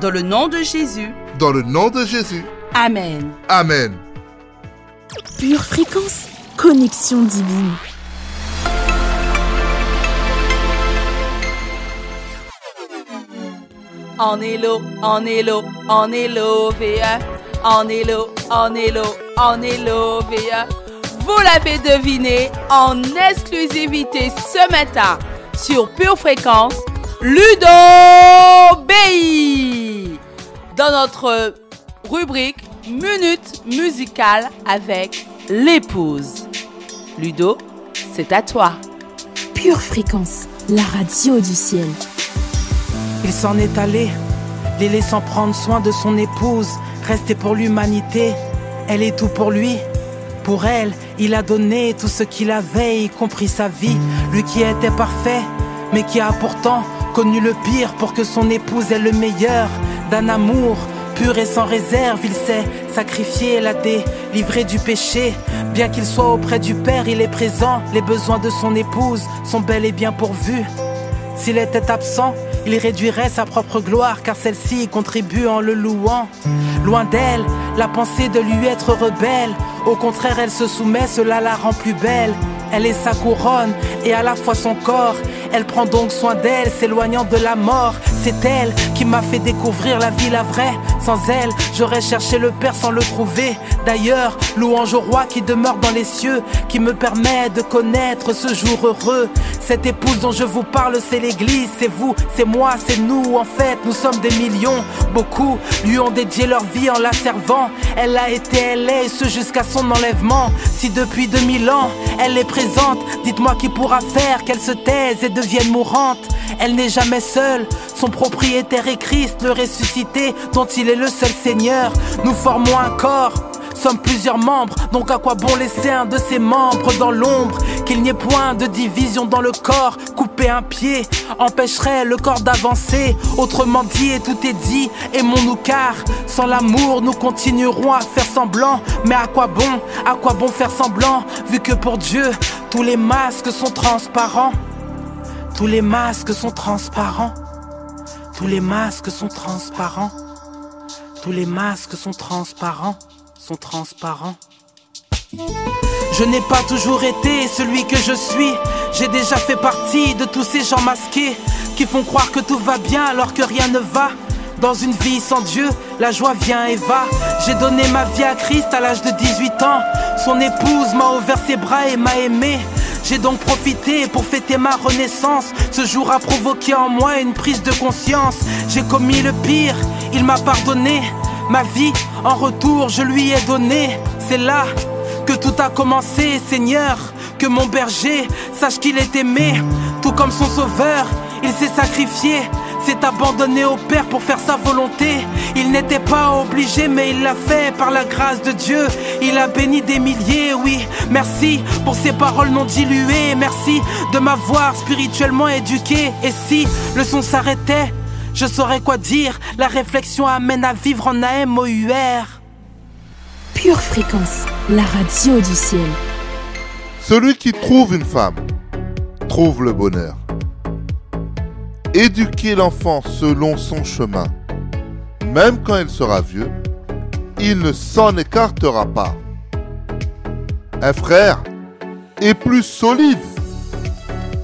Dans le nom de Jésus. Amen. Pure fréquence, connexion divine. En élo, VA. En élo, VA. Vous l'avez deviné, en exclusivité ce matin sur Pure Fréquence, Ludo Bay. Dans notre rubrique Minute musicale avec l'épouse. Ludo, c'est à toi. Pure Fréquence, la radio du ciel. Il s'en est allé, les laissant prendre soin de son épouse, restée pour l'humanité. Elle est tout pour lui. Pour elle, il a donné tout ce qu'il avait, y compris sa vie. Lui qui était parfait, mais qui a pourtant connu le pire pour que son épouse ait le meilleur. D'un amour pur et sans réserve, il s'est sacrifié, l'a délivré du péché. Bien qu'il soit auprès du Père, il est présent. Les besoins de son épouse sont bel et bien pourvus. S'il était absent, il réduirait sa propre gloire, car celle-ci contribue en le louant. Loin d'elle, la pensée de lui être rebelle. Au contraire, elle se soumet, cela la rend plus belle. Elle est sa couronne et à la fois son corps. Elle prend donc soin d'elle, s'éloignant de la mort. C'est elle qui m'a fait découvrir la vie, la vraie. Sans elle, j'aurais cherché le Père sans le trouver. D'ailleurs, louange au roi qui demeure dans les cieux, qui me permet de connaître ce jour heureux. Cette épouse dont je vous parle, c'est l'église, c'est vous, c'est moi, c'est nous. En fait, nous sommes des millions. Beaucoup lui ont dédié leur vie en la servant. Elle a été, elle est, et ce jusqu'à son enlèvement. Si depuis 2000 ans, elle est présente, dites-moi qui pourra faire qu'elle se taise et devienne mourante. Elle n'est jamais seule, son propriétaire est Christ, le ressuscité, dont il est le seul Seigneur. Nous formons un corps, sommes plusieurs membres, donc à quoi bon laisser un de ses membres dans l'ombre? Qu'il n'y ait point de division dans le corps, couper un pied empêcherait le corps d'avancer. Autrement dit, et tout est dit, aimons-nous car sans l'amour nous continuerons à faire semblant. Mais à quoi bon faire semblant, vu que pour Dieu tous les masques sont transparents. Tous les masques sont transparents. Tous les masques sont transparents. Tous les masques sont transparents. Sont transparents. Je n'ai pas toujours été celui que je suis. J'ai déjà fait partie de tous ces gens masqués qui font croire que tout va bien alors que rien ne va. Dans une vie sans Dieu, la joie vient et va. J'ai donné ma vie à Christ à l'âge de 18 ans. Son épouse m'a ouvert ses bras et m'a aimé. J'ai donc profité pour fêter ma renaissance. Ce jour a provoqué en moi une prise de conscience. J'ai commis le pire, il m'a pardonné. Ma vie, en retour, je lui ai donné. C'est là que tout a commencé, Seigneur. Que mon berger sache qu'il est aimé. Tout comme son sauveur, il s'est sacrifié. S'est abandonné au Père pour faire sa volonté. Il n'était pas obligé, mais il l'a fait par la grâce de Dieu. Il a béni des milliers, oui. Merci pour ces paroles non diluées. Merci de m'avoir spirituellement éduqué. Et si le son s'arrêtait, je saurais quoi dire. La réflexion amène à vivre en AMOUR. Pure Fréquence, la radio du ciel. Celui qui trouve une femme trouve le bonheur. Éduquer l'enfant selon son chemin, même quand il sera vieux, il ne s'en écartera pas. Un frère est plus solide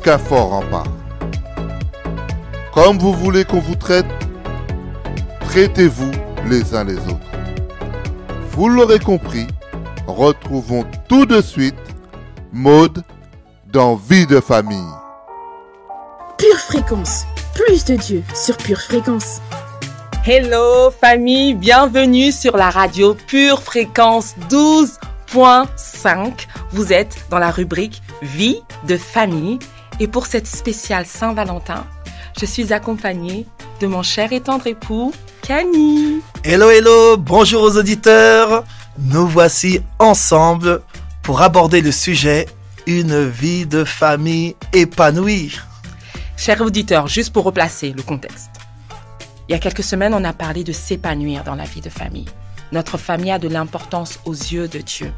qu'un fort rempart. Comme vous voulez qu'on vous traite, traitez-vous les uns les autres. Vous l'aurez compris, retrouvons tout de suite Maud dans Vie de famille. Pure Fréquence, plus de Dieu sur Pure Fréquence. Hello famille, bienvenue sur la radio Pure Fréquence 12.5. Vous êtes dans la rubrique Vie de famille et pour cette spéciale Saint-Valentin, je suis accompagnée de mon cher et tendre époux, Kenny. Hello, hello, bonjour aux auditeurs. Nous voici ensemble pour aborder le sujet Une vie de famille épanouie. Chers auditeurs, juste pour replacer le contexte. Il y a quelques semaines, on a parlé de s'épanouir dans la vie de famille. Notre famille a de l'importance aux yeux de Dieu.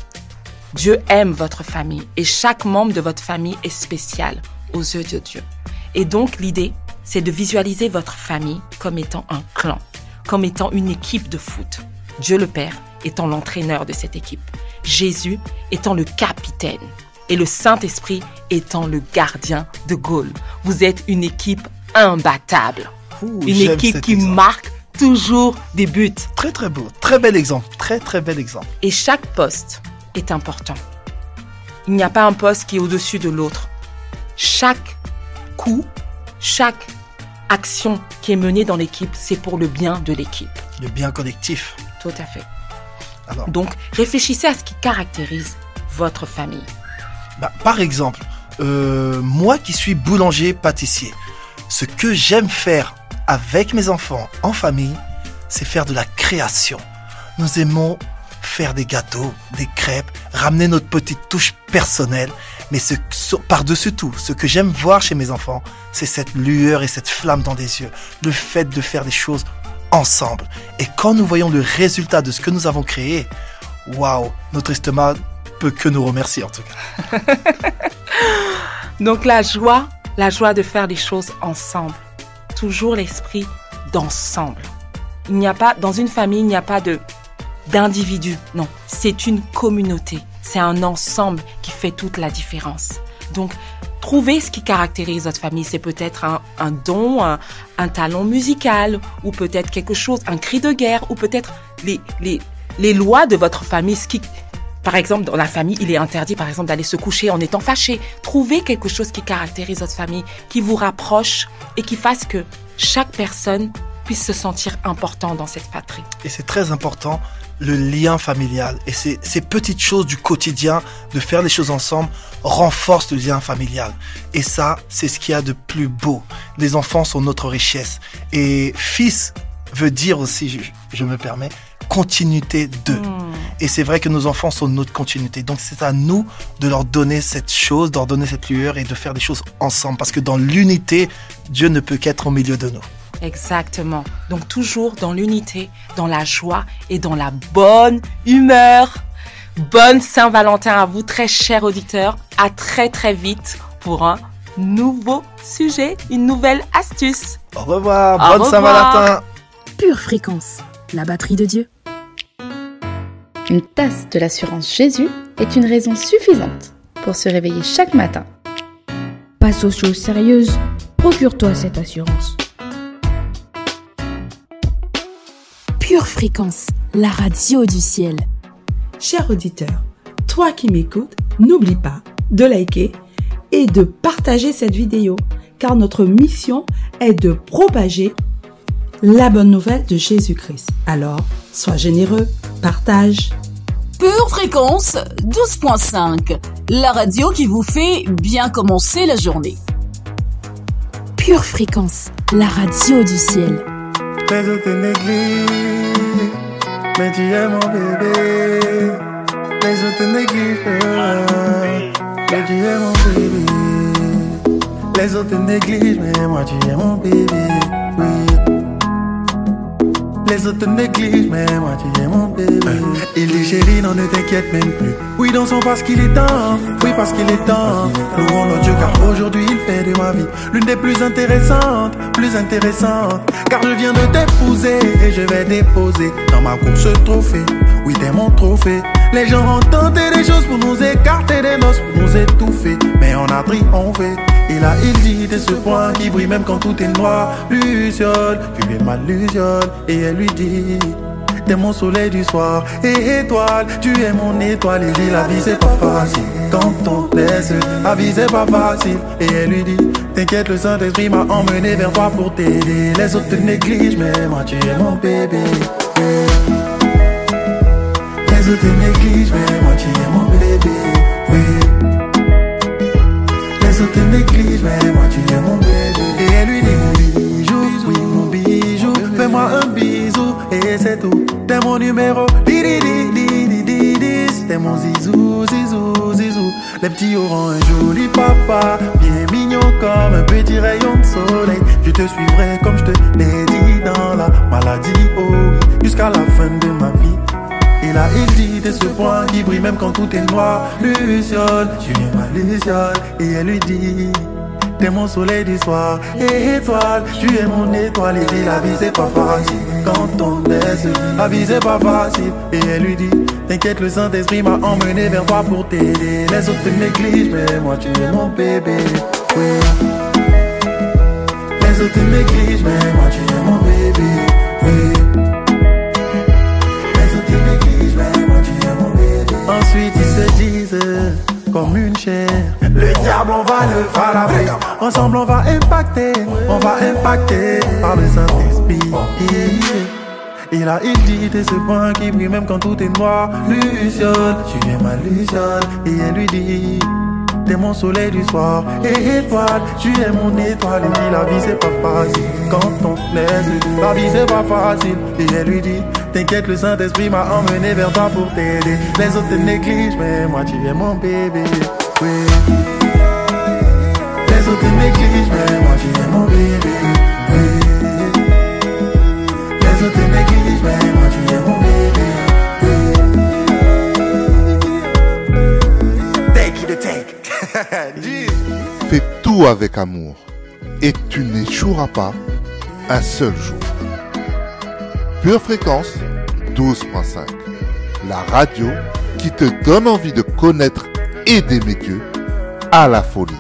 Dieu aime votre famille et chaque membre de votre famille est spécial aux yeux de Dieu. Et donc, l'idée, c'est de visualiser votre famille comme étant un clan, comme étant une équipe de foot. Dieu le Père étant l'entraîneur de cette équipe, Jésus étant le capitaine et le Saint-Esprit étant le gardien de goal. Vous êtes une équipe imbattable, une équipe qui marque toujours des buts. Très très beau, très bel exemple, très très bel exemple. Et chaque poste est important. Il n'y a pas un poste qui est au-dessus de l'autre. Chaque coup, chaque action qui est menée dans l'équipe, c'est pour le bien de l'équipe. Le bien collectif. Tout à fait. Alors, donc, réfléchissez à ce qui caractérise votre famille. Par exemple, moi qui suis boulanger-pâtissier, ce que j'aime faire avec mes enfants en famille, c'est faire de la création. Nous aimons faire des gâteaux, des crêpes, ramener notre petite touche personnelle. Mais par-dessus tout, ce que j'aime voir chez mes enfants, c'est cette lueur et cette flamme dans les yeux. Le fait de faire des choses ensemble. Et quand nous voyons le résultat de ce que nous avons créé, waouh, notre estomac peut que nous remercier en tout cas. Donc la joie de faire des choses ensemble. Toujours l'esprit d'ensemble. Il n'y a pas, dans une famille, il n'y a pas d'individu. Non, c'est une communauté. C'est un ensemble qui fait toute la différence. Donc, trouvez ce qui caractérise votre famille. C'est peut-être un don, un talent musical, ou peut-être quelque chose, un cri de guerre, ou peut-être les lois de votre famille. Par exemple, dans la famille, il est interdit, par exemple, d'aller se coucher en étant fâché. Trouvez quelque chose qui caractérise votre famille, qui vous rapproche et qui fasse que chaque personne puisse se sentir important dans cette patrie. Et c'est très important, le lien familial. Et ces petites choses du quotidien, de faire les choses ensemble, renforcent le lien familial. Et ça, c'est ce qu'il y a de plus beau. Les enfants sont notre richesse. Et fils veut dire aussi, je me permets, continuité d'eux. Et c'est vrai que nos enfants sont notre continuité. Donc c'est à nous de leur donner cette chose, de leur donner cette lueur et de faire des choses ensemble. Parce que dans l'unité, Dieu ne peut qu'être au milieu de nous. Exactement. Donc toujours dans l'unité, dans la joie et dans la bonne humeur. Bonne Saint-Valentin à vous, très chers auditeurs. À très très vite pour un nouveau sujet, une nouvelle astuce. Au revoir, bonne Saint-Valentin. Pure Fréquence, la batterie de Dieu. Une tasse de l'assurance Jésus est une raison suffisante pour se réveiller chaque matin. Passe aux choses sérieuses, procure-toi cette assurance. Pure Fréquence, la radio du ciel. Cher auditeur, toi qui m'écoutes, n'oublie pas de liker et de partager cette vidéo, car notre mission est de propager la bonne nouvelle de Jésus-Christ. Alors, sois généreux, partage. Pure Fréquence 12.5, la radio qui vous fait bien commencer la journée. Pure Fréquence, la radio du ciel. Les autres négligent, mais tu es mon bébé. Les autres négligent, mais tu es mon bébé. Les autres négligent, mais moi tu es mon bébé. Oui. Les autres négligent, mais moi tu es mon bébé. Il dit chérie, non ne t'inquiète même plus. Oui, dansons parce qu'il est temps. Oui, parce qu'il est temps. Louons notre Dieu car aujourd'hui il fait de ma vie l'une des plus intéressantes. Car je viens de t'épouser. épouser et je vais déposer dans ma course trophée. Oui, t'es mon trophée. Les gens ont tenté des choses pour nous écarter des noces, pour nous étouffer, mais on a triomphé. Et là il dit, t'es ce point qui brille même quand tout est noir. Luciole, tu es ma luciole. Et elle lui dit, t'es mon soleil du soir. Et étoile, tu es mon étoile. Et dit, la vie c'est pas facile quand on laisse. La vie c'est pas facile. Et elle lui dit, t'inquiète, le Saint-Esprit m'a emmené vers toi pour t'aider. Les autres te négligent, mais moi tu es mon bébé. Les autres te négligent, mais moi tu es mon bébé. Oui. Les autres te négligent, mais moi tu es mon bébé. Et elle lui dit, mon bijou, oui mon bijou, fais-moi un bisou et c'est tout. T'es mon numéro, di di di di di di. T'es mon zizou, zizou, zizou. Les petits auront un joli papa, bien mignon comme un petit rayon de soleil. Je te suivrai comme je te l'ai dit dans la maladie, oh oui, jusqu'à la fin de ma vie. Et là il dit, t'es ce point qui brille même quand tout est noir. Luciole, tu es ma luciole. Et elle lui dit, t'es mon soleil du soir. Et étoile, tu es mon étoile. Il dit, la vie c'est pas facile quand on laisse. La vie c'est pas facile. Et elle lui dit, t'inquiète, le Saint-Esprit m'a emmené vers toi pour t'aider. Les autres te négligent, mais moi tu es mon bébé. Oui. Les autres te négligent, mais moi tu es mon bébé. Oui. Ensuite ils se disent comme une chair. Le diable on va le falaber. Ensemble on va impacter par le Saint-Esprit. Et là il dit, t'es ce point qui brille même quand tout est noir. Luciole, tu es ma luciole. Et elle lui dit, t'es mon soleil du soir. Et étoile, tu es mon étoile. Il dit, la vie c'est pas facile quand on laisse. La vie c'est pas facile. Et elle lui dit, t'inquiète, le Saint-Esprit m'a emmené vers toi pour t'aider. Les autres te négligent, mais moi tu es mon bébé. Oui. Les autres te négligent, mais moi tu es mon bébé. Oui. Les autres te négligent, mais moi tu es mon bébé. Oui. Take it, take. Fais tout avec amour et tu n'échoueras pas un seul jour. Pure Fréquence 12.5, la radio qui te donne envie de connaître et d'aimer Dieu à la folie.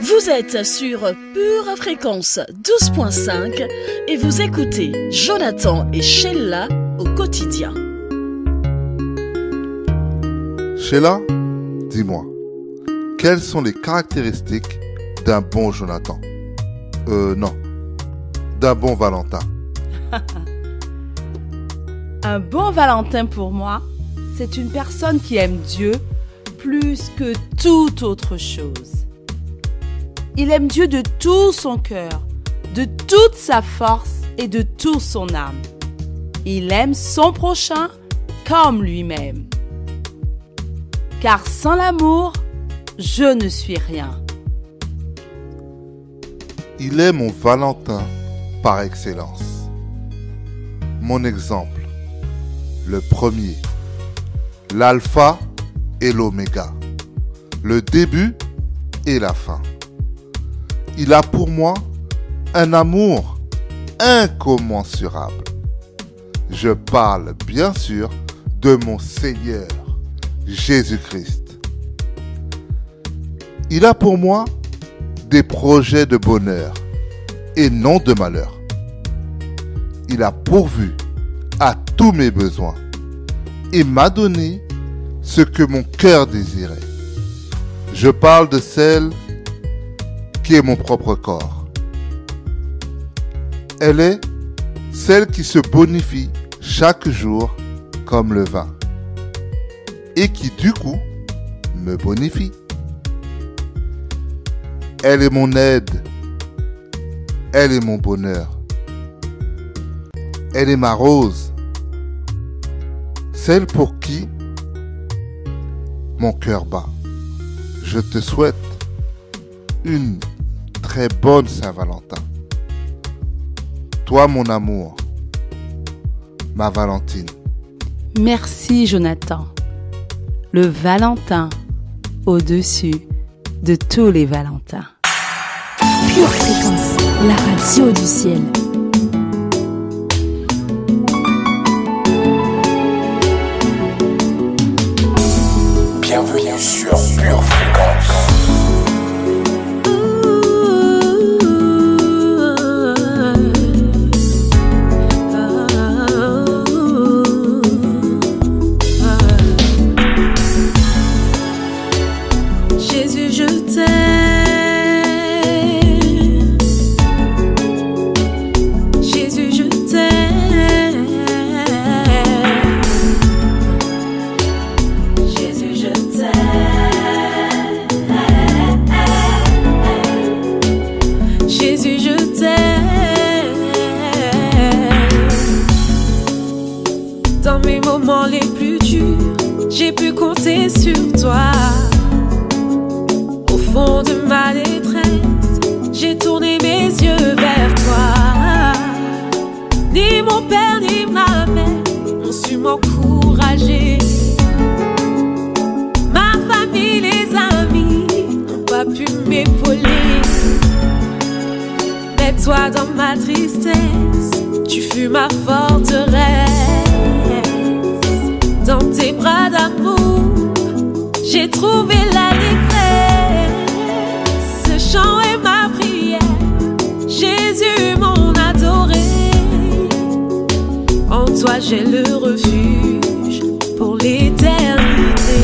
Vous êtes sur Pure Fréquence 12.5 et vous écoutez Jonathan et Sheila au quotidien. Sheila, dis-moi, quelles sont les caractéristiques d'un bon Jonathan? Non, d'un bon Valentin. Un bon Valentin pour moi, c'est une personne qui aime Dieu plus que toute autre chose. Il aime Dieu de tout son cœur, de toute sa force et de toute son âme. Il aime son prochain comme lui-même. Car sans l'amour, je ne suis rien. Il est mon Valentin par excellence. Mon exemple, le premier, l'alpha et l'oméga, le début et la fin. Il a pour moi un amour incommensurable. Je parle bien sûr de mon Seigneur, Jésus-Christ. Il a pour moi des projets de bonheur et non de malheur. Il a pourvu à tous mes besoins et m'a donné ce que mon cœur désirait. Je parle de celle qui est mon propre corps. Elle est celle qui se bonifie chaque jour comme le vin et qui du coup me bonifie. Elle est mon aide. Elle est mon bonheur. Elle est ma rose. Celle pour qui mon cœur bat. Je te souhaite une très bonne Saint-Valentin. Toi, mon amour, ma Valentine. Merci, Jonathan. Le Valentin au-dessus de tous les Valentins. Pure Fréquence, la radio du ciel. sur toi. Au fond de ma détresse, j'ai tourné mes yeux vers toi. Ni mon père ni ma mère ont su m'encourager. Ma famille, les amis n'ont pas pu m'épauler. Mais toi dans ma tristesse, tu fus ma forteresse. Dans tes bras d'amour, j'ai trouvé la détresse. Ce chant est ma prière, Jésus mon adoré. En toi j'ai le refuge pour l'éternité.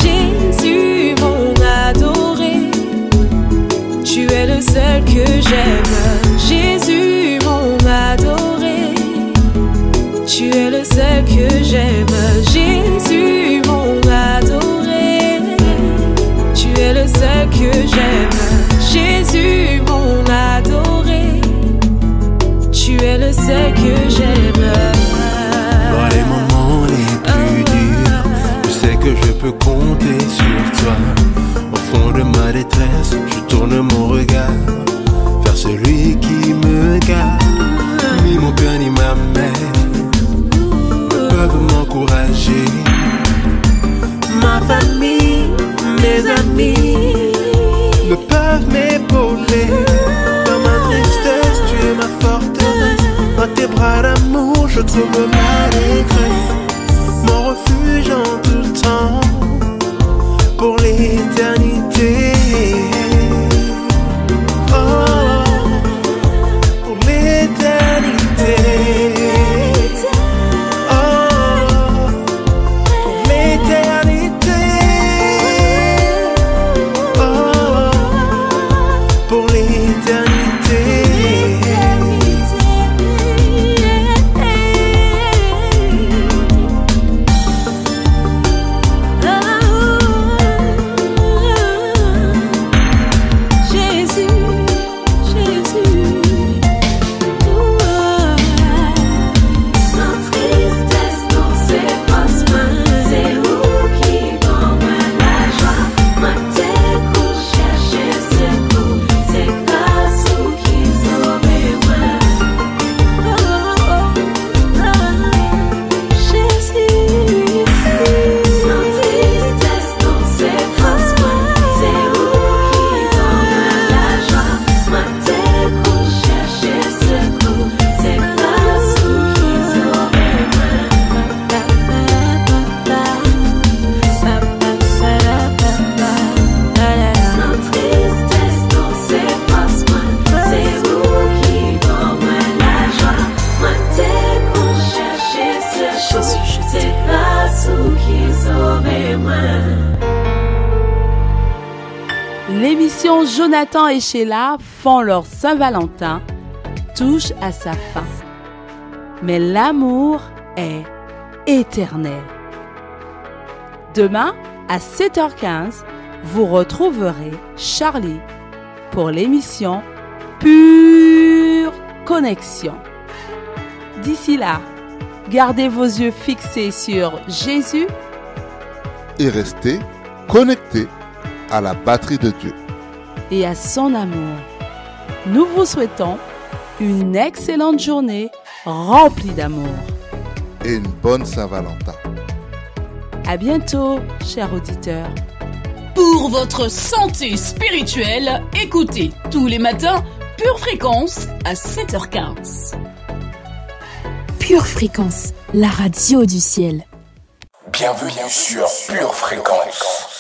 Jésus mon adoré, tu es le seul que j'aime. Jésus mon adoré, tu es le seul que j'aime. Jésus mon adoré, tu es le seul que j'aime. Jésus mon adoré, tu es le seul que j'aime. Dans les moments les plus durs, je sais que je peux compter sur toi. Au fond de ma détresse, je tourne mon regard vers celui qui me garde. Ni mon père ni ma mère ne peuvent m'encourager. Ma famille, mes amis ne peuvent m'épauler. Dans ma tristesse, tu es ma forteresse. Dans tes bras d'amour, je trouve ma détresse. Mon refuge en tout temps, pour l'éternité. Oh, pour l'éternité. Oh, pour l'éternité. Oh, pour l'éternité. L'émission Jonathan et Sheila font leur Saint-Valentin touche à sa fin. Mais l'amour est éternel. Demain, à 7h15, vous retrouverez Charlie pour l'émission Pure Connexion. D'ici là, gardez vos yeux fixés sur Jésus et restez connectés à la batterie de Dieu et à son amour. Nous vous souhaitons une excellente journée remplie d'amour. Et une bonne Saint-Valentin. À bientôt, chers auditeurs. Pour votre santé spirituelle, écoutez tous les matins Pure Fréquence à 7h15. Pure Fréquence, la radio du ciel. Bienvenue sur Pure Fréquence.